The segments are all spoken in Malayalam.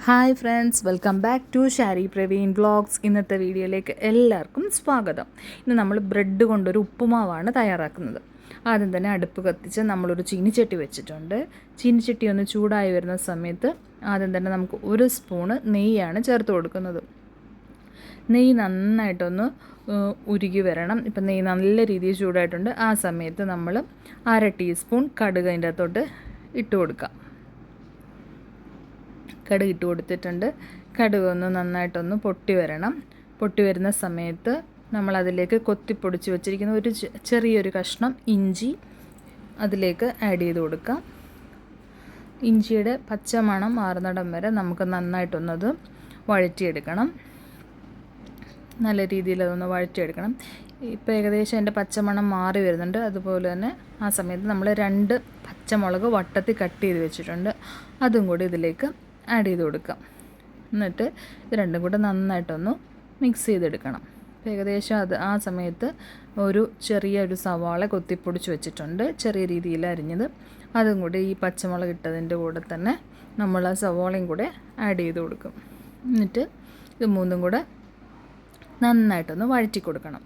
Hi friends, welcome back to Shari Praveen vlogs. ഇന്നത്തെ വീഡിയോയിലേക്ക് എല്ലാവർക്കും സ്വാഗതം. ഇന്ന് നമ്മൾ ബ്രെഡ് കൊണ്ടൊരു ഉപ്പുമാവാണ് തയ്യാറാക്കുന്നത്. ആദ്യം തന്നെ അടുപ്പ് കത്തിച്ച് നമ്മളൊരു ചീനിച്ചട്ടി വെച്ചിട്ടുണ്ട്. ചീനിച്ചട്ടി ഒന്ന് ചൂടായി വരുന്ന സമയത്ത് ആദ്യം തന്നെ നമുക്ക് 1 സ്പൂണ് നെയ്യാണ് ചേർത്ത് കൊടുക്കുന്നത്. നെയ്യ് നന്നായിട്ടൊന്ന് ഉരുകി വരണം. ഇപ്പം നെയ്യ് നല്ല രീതിയിൽ ചൂടായിട്ടുണ്ട്. ആ സമയത്ത് നമ്മൾ 1/2 ടീസ്പൂൺ കടുക് അതിൻ്റെ അകത്തോട്ട് ഇട്ട് കൊടുക്കാം. കടുക് ഇട്ട് കൊടുത്തിട്ടുണ്ട്. കടുക് ഒന്ന് നന്നായിട്ടൊന്ന് പൊട്ടി വരണം. പൊട്ടി വരുന്ന സമയത്ത് നമ്മളതിലേക്ക് കൊത്തിപ്പൊടിച്ച് വെച്ചിരിക്കുന്ന ഒരു ചെറിയൊരു കഷ്ണം ഇഞ്ചി അതിലേക്ക് ആഡ് ചെയ്ത് കൊടുക്കാം. ഇഞ്ചിയുടെ പച്ചമണം മാറുന്നിടം വരെ നമുക്ക് നന്നായിട്ടൊന്നത് വഴറ്റിയെടുക്കണം. നല്ല രീതിയിൽ അതൊന്ന് വഴറ്റിയെടുക്കണം. ഇപ്പോൾ ഏകദേശം എൻ്റെ പച്ചമണം മാറി വരുന്നുണ്ട്. അതുപോലെ തന്നെ ആ സമയത്ത് നമ്മൾ 2 പച്ചമുളക് വട്ടത്തിൽ കട്ട് ചെയ്ത് വെച്ചിട്ടുണ്ട്. അതും കൂടി ഇതിലേക്ക് ആഡ് ചെയ്ത് കൊടുക്കാം. എന്നിട്ട് ഇത് രണ്ടും കൂടെ നന്നായിട്ടൊന്ന് മിക്സ് ചെയ്തെടുക്കണം. ഏകദേശം ആ സമയത്ത് ഒരു ചെറിയൊരു സവാള കൊത്തിപ്പൊടിച്ച് വെച്ചിട്ടുണ്ട്, ചെറിയ രീതിയിൽ അരിഞ്ഞത്. അതും കൂടി ഈ പച്ചമുളക് ഇട്ടതിൻ്റെ കൂടെ തന്നെ നമ്മൾ ആ സവാളയും കൂടെ ആഡ് ചെയ്ത് കൊടുക്കും. എന്നിട്ട് ഇത് മൂന്നും കൂടെ നന്നായിട്ടൊന്ന് വഴറ്റി കൊടുക്കണം.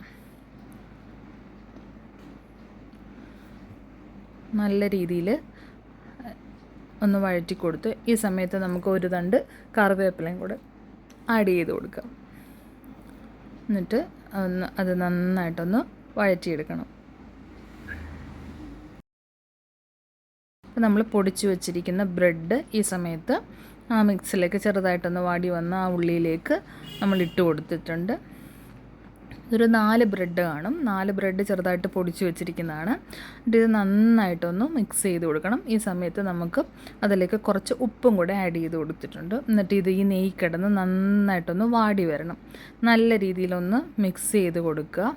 നല്ല രീതിയിൽ ഒന്ന് വഴറ്റി കൊടുത്ത് ഈ സമയത്ത് നമുക്ക് ഒരു തണ്ട് കറിവേപ്പിലയും കൂടെ ആഡ് ചെയ്ത് കൊടുക്കാം. എന്നിട്ട് അത് നന്നായിട്ടൊന്ന് വഴറ്റിയെടുക്കണം. അപ്പോൾ നമ്മൾ പൊടിച്ച് വെച്ചിരിക്കുന്ന ബ്രെഡ് ഈ സമയത്ത് ആ മിക്സിലേക്ക് ചെറുതായിട്ടൊന്ന് വാടി വന്ന ആ ഉള്ളിയിലേക്ക് നമ്മൾ ഇട്ട് കൊടുത്തിട്ടുണ്ട്. ഇതൊരു 4 ബ്രെഡ് കാണും. 4 ബ്രെഡ് ചെറുതായിട്ട് പൊടിച്ച് വെച്ചിരിക്കുന്നതാണ്. എന്നിട്ട് ഇത് നന്നായിട്ടൊന്ന് മിക്സ് ചെയ്ത് കൊടുക്കണം. ഈ സമയത്ത് നമുക്ക് അതിലേക്ക് കുറച്ച് ഉപ്പും കൂടെ ആഡ് ചെയ്ത് കൊടുത്തിട്ടുണ്ട്. എന്നിട്ട് ഇത് ഈ നെയ്യ് കിടന്ന് നന്നായിട്ടൊന്ന് വാടി വരണം. നല്ല രീതിയിലൊന്ന് മിക്സ് ചെയ്ത് കൊടുക്കുക.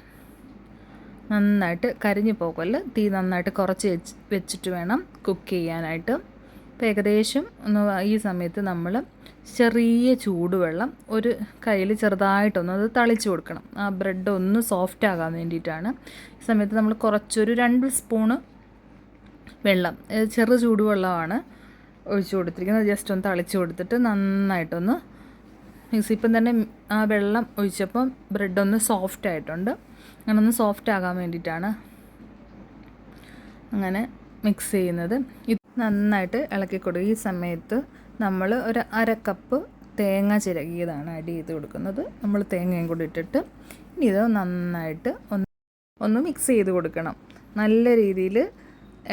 നന്നായിട്ട് കരിഞ്ഞു പോകല്. തീ നന്നായിട്ട് കുറച്ച് വെച്ചിട്ട് വേണം കുക്ക് ചെയ്യാനായിട്ട്. അപ്പോൾ ഏകദേശം ഈ സമയത്ത് നമ്മൾ ചെറിയ ചൂടുവെള്ളം ഒരു കയ്യിൽ ചെറുതായിട്ടൊന്ന് അത് തളിച്ച് കൊടുക്കണം. ആ ബ്രെഡ് ഒന്ന് സോഫ്റ്റ് ആകാൻ വേണ്ടിയിട്ടാണ്. ഈ സമയത്ത് നമ്മൾ കുറച്ചൊരു 2 സ്പൂണ് വെള്ളം, ചെറു ചൂടുവെള്ളമാണ് ഒഴിച്ച് കൊടുത്തിരിക്കുന്നത്. ജസ്റ്റ് ഒന്ന് തളിച്ച് കൊടുത്തിട്ട് നന്നായിട്ടൊന്ന് മിക്സ്. ഇപ്പം തന്നെ ആ വെള്ളം ഒഴിച്ചപ്പം ബ്രെഡൊന്ന് സോഫ്റ്റ് ആയിട്ടുണ്ട്. അങ്ങനെ ഒന്ന് സോഫ്റ്റ് ആകാൻ വേണ്ടിയിട്ടാണ് അങ്ങനെ മിക്സ് ചെയ്യുന്നത്. ഇത് നന്നായിട്ട് ഇളക്കി കൊടുക്കുക. ഈ സമയത്ത് നമ്മൾ ഒരു 1/2 കപ്പ് തേങ്ങ ചിരകിയതാണ് ആഡ് ചെയ്ത് കൊടുക്കുന്നത്. നമ്മൾ തേങ്ങയും കൂടി ഇട്ടിട്ട് ഇനി ഇത് നന്നായിട്ട് ഒന്ന് മിക്സ് ചെയ്ത് കൊടുക്കണം. നല്ല രീതിയിൽ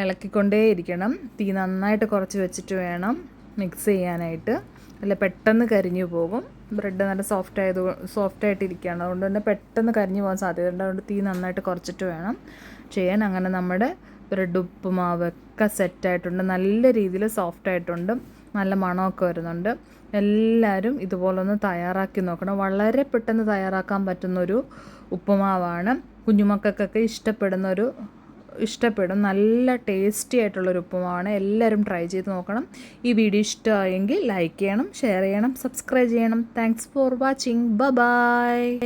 ഇളക്കിക്കൊണ്ടേയിരിക്കണം. തീ നന്നായിട്ട് കുറച്ച് വെച്ചിട്ട് വേണം മിക്സ് ചെയ്യാനായിട്ട്. അല്ല പെട്ടെന്ന് കരിഞ്ഞു പോകും. ബ്രെഡ് നല്ല സോഫ്റ്റായിട്ടിരിക്കുകയാണ്. അതുകൊണ്ട് തന്നെ പെട്ടെന്ന് കരിഞ്ഞു പോകാൻ സാധ്യതയുണ്ട്. അതുകൊണ്ട് തീ നന്നായിട്ട് കുറച്ചിട്ട് വേണം ചെയ്യാൻ. അങ്ങനെ നമ്മുടെ ബ്രെഡ് ഉപ്പുമാവൊക്കെ സെറ്റായിട്ടുണ്ട്. നല്ല രീതിയിൽ സോഫ്റ്റായിട്ടുണ്ട്. നല്ല മണമൊക്കെ വരുന്നുണ്ട്. എല്ലാവരും ഇതുപോലൊന്ന് തയ്യാറാക്കി നോക്കണം. വളരെ പെട്ടെന്ന് തയ്യാറാക്കാൻ പറ്റുന്നൊരു ഉപ്പുമാവാണ്. കുഞ്ഞുമക്കൾക്കൊക്കെ ഇഷ്ടപ്പെടും. നല്ല ടേസ്റ്റി ആയിട്ടുള്ളൊരു ഉപ്പുമാവാണ്. എല്ലാവരും ട്രൈ ചെയ്ത് നോക്കണം. ഈ വീഡിയോ ഇഷ്ടമായെങ്കിൽ ലൈക്ക് ചെയ്യണം, ഷെയർ ചെയ്യണം, സബ്സ്ക്രൈബ് ചെയ്യണം. Thanks for watching. ബൈ.